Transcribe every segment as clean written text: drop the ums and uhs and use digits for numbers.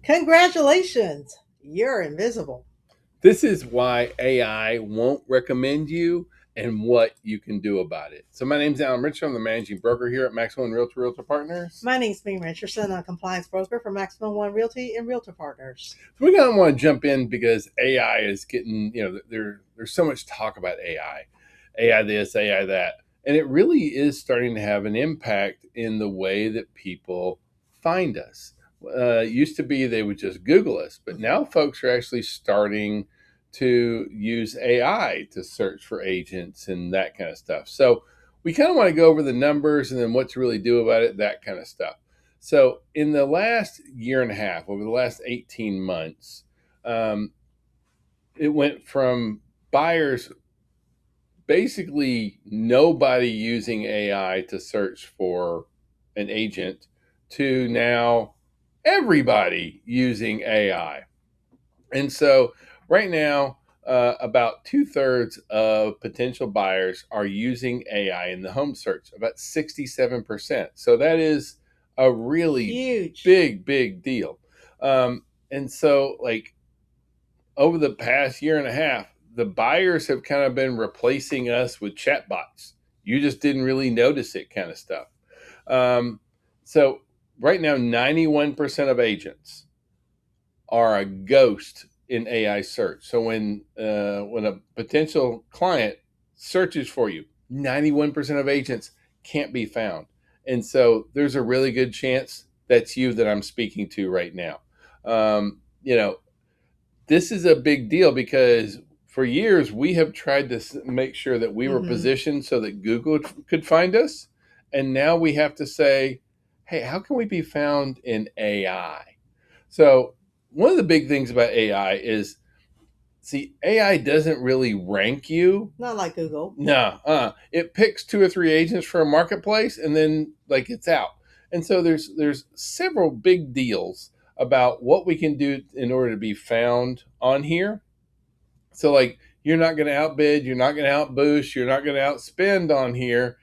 Congratulations, you're invisible. This is why AI won't recommend you and what you can do about it. So my name's Alan Richardson. I'm the managing broker here at Maxwell and Realtor Partners. My name's Ming Richardson. I'm a compliance broker for Maximum One Realty and Realtor Partners. So we kind of want to jump in because AI is getting, there's so much talk about AI this, AI that, and it really is starting to have an impact in the way that people find us. Used to be they would just Google us, but now folks are actually starting to use AI to search for agents and that kind of stuff. So we kind of want to go over the numbers and then what to really do about it, that kind of stuff. So, in the last year and a half, over the last 18 months, um, it went from buyers basically nobody using AI to search for an agent to now everybody using AI. And so, right now, about two-thirds of potential buyers are using AI in the home search, about 67%. So that is a really Huge. big deal. And so, like, over the past year and a half, the buyers have kind of been replacing us with chatbots. You just didn't really notice it, kind of stuff. Um, so, right now, 91% of agents are a ghost in AI search. So when a potential client searches for you, 91% of agents can't be found. And so there's a really good chance that's you that I'm speaking to right now. This is a big deal because for years we have tried to make sure that we were positioned so that Google could find us. And now we have to say, hey, how can we be found in AI? So one of the big things about AI is, see, AI doesn't really rank you. Not like Google. No, it picks two or three agents for a marketplace, and then like it's out. And so there's several big deals about what we can do in order to be found on here. So like you're not going to outbid, you're not going to outboost, you're not going to outspend on here.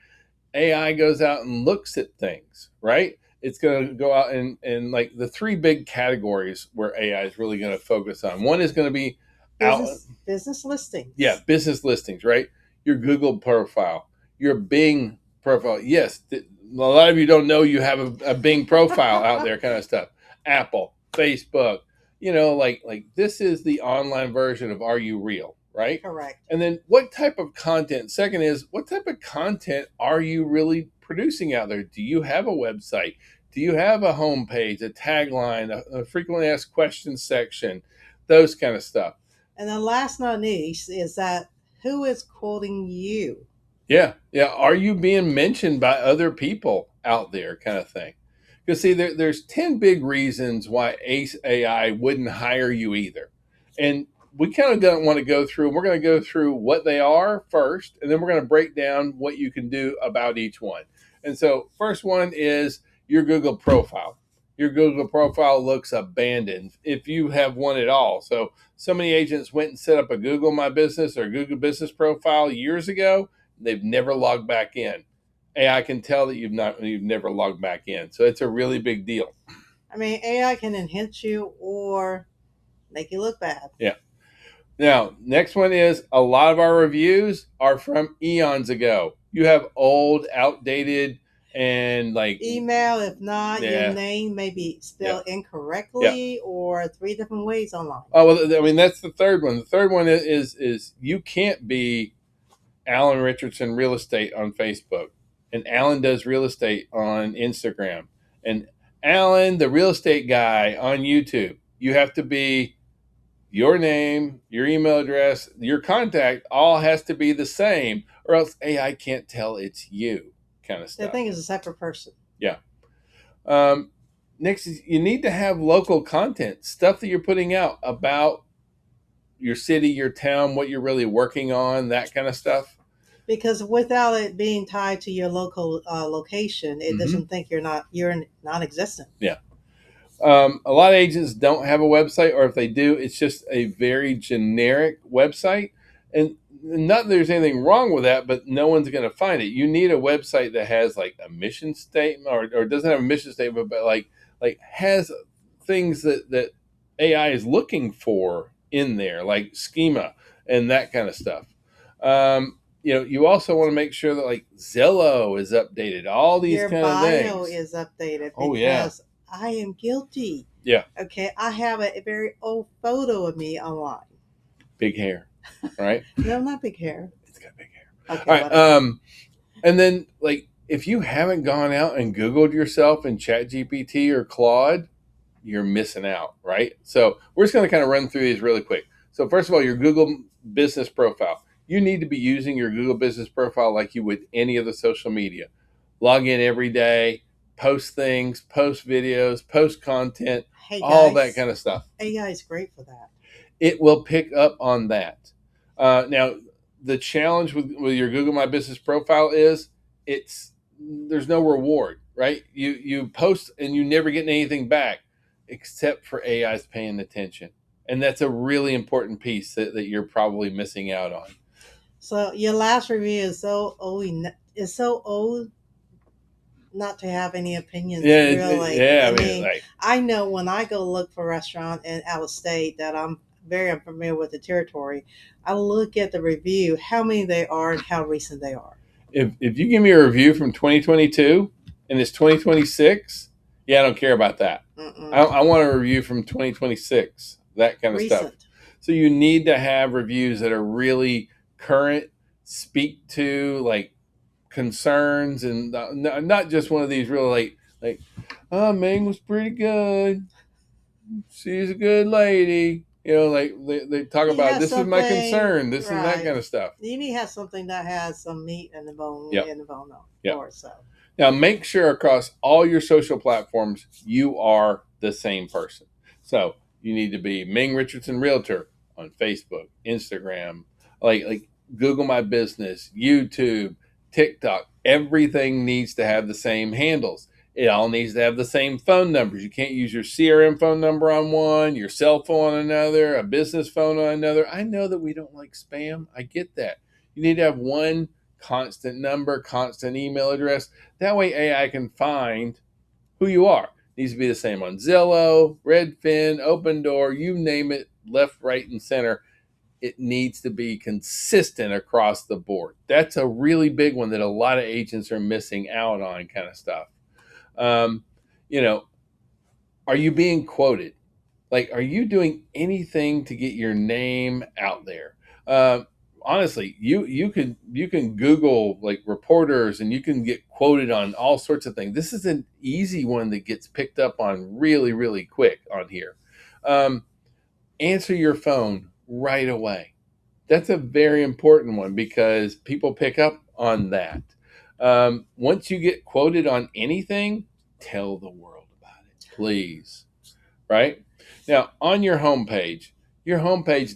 AI goes out and looks at things, right? It's going to go out and like the three big categories where AI is really going to focus on. One is going to be business listings. Yeah, business listings, right? Your Google profile, your Bing profile. Yes, a lot of you don't know you have a Bing profile out there, kind of stuff. Apple, Facebook, like this is the online version of Are You Real, right? Correct. And then what type of content? Second is what type of content are you really producing out there? Do you have a website? Do you have a homepage, a tagline, a frequently asked questions section, those kind of stuff? And then last not least is that who is quoting you? Yeah. Are you being mentioned by other people out there, kind of thing? Because see, there's 10 big reasons why Ace AI wouldn't hire you either. And we kind of don't want to go through, we're going to go through what they are first, and then we're going to break down what you can do about each one. And so, first one is your Google profile. Your Google profile looks abandoned if you have one at all. So many agents went and set up a Google My Business or Google Business profile years ago. They've never logged back in. AI can tell that you've never logged back in. So it's a really big deal. I mean, AI can enhance you or make you look bad. Yeah. Now, next one is a lot of our reviews are from eons ago. You have old, outdated, and like email. If not, Yeah. your name may be spelled incorrectly or three different ways online. Oh well, I mean that's the third one. The third one is you can't be Alan Richardson Real Estate on Facebook, and Alan does real estate on Instagram, and Alan the real estate guy on YouTube. You have to be your name, your email address, your contact all has to be the same, or else AI can't tell it's you, kind of stuff. I think it's a separate person. Yeah. Next is you need to have local content, stuff that you're putting out about your city, your town, what you're really working on, that kind of stuff. Because without it being tied to your local location, it doesn't think you're non-existent. Yeah. A lot of agents don't have a website, or if they do, it's just a very generic website. And not that there's anything wrong with that, but no one's going to find it. You need a website that has like a mission statement, or doesn't have a mission statement, but like has things that AI is looking for in there, like schema and that kind of stuff. You also want to make sure that like Zillow is updated, all these Your kind of bio things. is updated Oh yeah, because I am guilty. yeah, Okay, I have a very old photo of me online. big hair, right? No, not big hair. It's got big hair. Okay, All right. whatever. And then like if you haven't gone out and Googled yourself in ChatGPT or Claude, you're missing out, right? So we're just going to kind of run through these really quick. So first of all, your Google business profile. You need to be using your Google business profile like you would any other social media. Log in every day, post things, post videos, post content, Hey all that guys, kind of stuff. AI is great for that. It will pick up on that. Now, the challenge with your Google My Business profile is it's there's no reward, right? You post and you never get anything back except for AI's paying attention. And that's a really important piece that you're probably missing out on. So your last review is so old. It's so old not to have any opinions. Yeah, Really, yeah. I I mean, mean, like, I know when I go look for a restaurant in out of state that I'm very unfamiliar with the territory. I look at the review, how many they are, and how recent they are. if you give me a review from 2022 and it's 2026, yeah, I don't care about that. I want a review from 2026, that kind of stuff. Recent. So you need to have reviews that are really current, speak to like concerns, and not just one of these real like, oh, Ming was pretty good. She's a good lady. Like they talk He about has this is my something concern, this and that right. kind of stuff. You need to have something that has some meat in the bone Yep. in the bone Yep. or so. Now, make sure across all your social platforms, you are the same person. So you need to be Ming Richardson Realtor on Facebook, Instagram, like Google My Business, YouTube, TikTok. Everything needs to have the same handles. It all needs to have the same phone numbers. You can't use your CRM phone number on one, your cell phone on another, a business phone on another. I know that we don't like spam. I get that. You need to have one constant number, constant email address. That way AI can find who you are. It needs to be the same on Zillow, Redfin, Open Door, you name it, left, right, and center. It needs to be consistent across the board. That's a really big one that a lot of agents are missing out on, kind of stuff. Um, you know, are you being quoted? Like, are you doing anything to get your name out there? Uh, Honestly, you can Google like reporters, and you can get quoted on all sorts of things. This is an easy one that gets picked up on really, really quick on here. Um, Answer your phone right away. That's a very important one because people pick up on that. Once you get quoted on anything, tell the world about it, please. Right? Now, on your homepage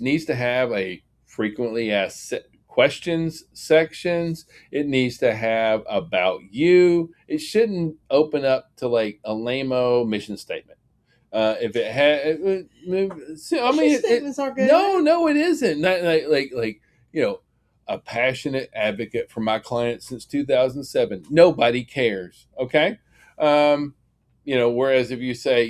needs to have a frequently asked questions sections. It needs to have about you. It shouldn't open up to like a lame-o mission statement. If it had, I Mission mean, statements are good. no, it isn't. Not like a passionate advocate for my clients since 2007. Nobody cares. Okay. Um, whereas if you say,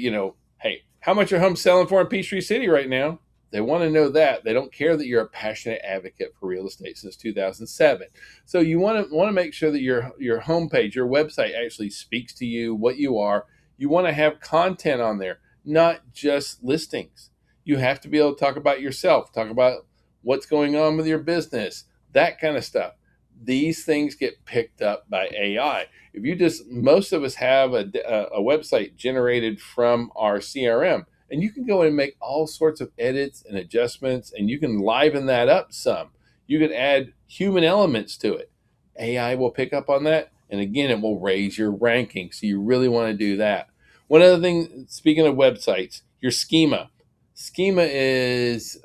hey, how much are homes selling for in Peachtree City right now? They want to know that. They don't care that you're a passionate advocate for real estate since 2007. So you want to make sure that your homepage, your website actually speaks to you, what you are. You want to have content on there, not just listings. You have to be able to talk about yourself, talk about what's going on with your business, that kind of stuff. These things get picked up by AI. If you most of us have a website generated from our CRM, and you can go in and make all sorts of edits and adjustments, and you can liven that up some. You can add human elements to it. AI will pick up on that, and again, it will raise your ranking. So you really want to do that. One other thing, speaking of websites, your schema. Schema is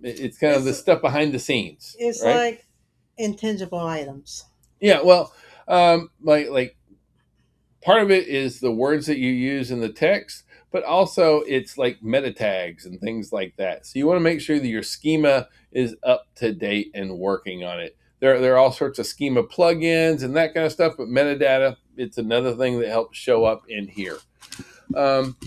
it's kind of the stuff behind the scenes. It's right? like intangible items. Yeah, well, like part of it is the words that you use in the text, but also it's like meta tags and things like that. So you want to make sure that your schema is up to date and working on it. There are all sorts of schema plugins and that kind of stuff, but metadata, it's another thing that helps show up in here. Um,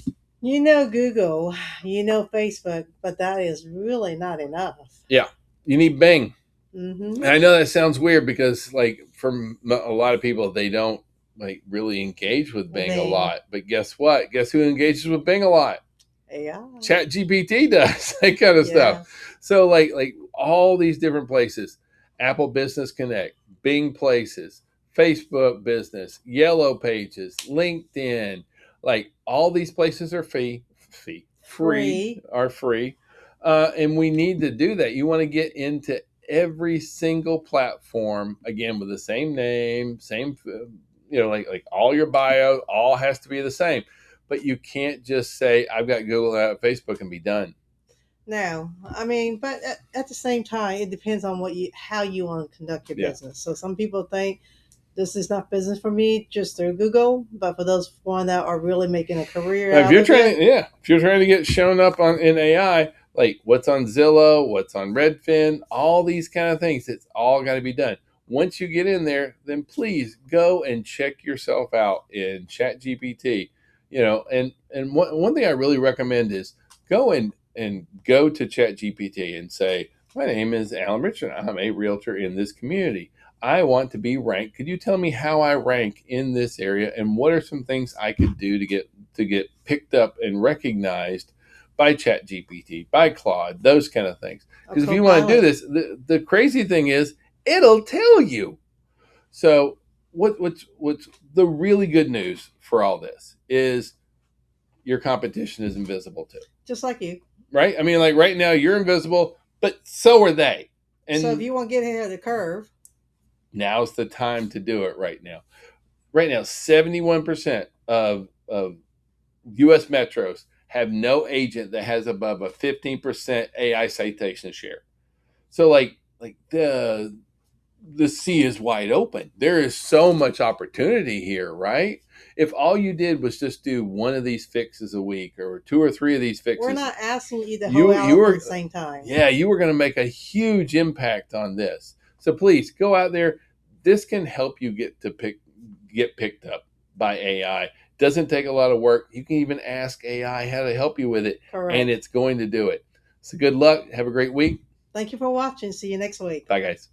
You know Google, you know Facebook, but that is really not enough. Yeah, you need Bing. Mm-hmm. And I know that sounds weird because, like, for a lot of people, they don't like really engage with Bing a Bing, lot. But guess what? Guess who engages with Bing a lot? AI. ChatGPT does that kind of stuff. Yes. So like all these different places, Apple Business Connect, Bing Places, Facebook Business, Yellow Pages, LinkedIn, like all these places are Free. free, and we need to do that. You want to get into every single platform again with the same name, same like all your bio, all has to be the same, but you can't just say I've got Google and Facebook and be done. No, I mean, but at the same time, it depends on how you want to conduct your Yeah. business. So some people think this is not business for me just through Google, but for those one that are really making a career Now, if out you're of trying it, to, yeah, if you're trying to get shown up on in AI, like what's on Zillow, what's on Redfin, all these kind of things, it's all got to be done. Once you get in there, then please go and check yourself out in ChatGPT. And one thing I really recommend is go and go to ChatGPT and say, "My name is Alan Richardson. I'm a realtor in this community. I want to be ranked. Could you tell me how I rank in this area, and what are some things I could do to get picked up and recognized by ChatGPT, by Claude, those kind of things?" a Because if you want to do co-pilot. this, the crazy thing is it'll tell you. So what's the really good news for all this is your competition is invisible too, Just like you. right? I mean, like right now you're invisible, but so are they. So if And you want to get ahead of the curve, now's the time to do it right now. Right now, 71% of U.S. metros have no agent that has above a 15% AI citation share. So like the sea is wide open. There is so much opportunity here, right? If all you did was just do one of these fixes a week or two or three of these we're fixes, not asking you to hold you out at were the same time. yeah, you were going to make a huge impact on this. So please go out there. This can help you get picked up by AI. Doesn't take a lot of work. You can even ask AI how to help you with it, and Correct. it's going to do it. So good luck. Have a great week. Thank you for watching. See you next week. Bye, guys.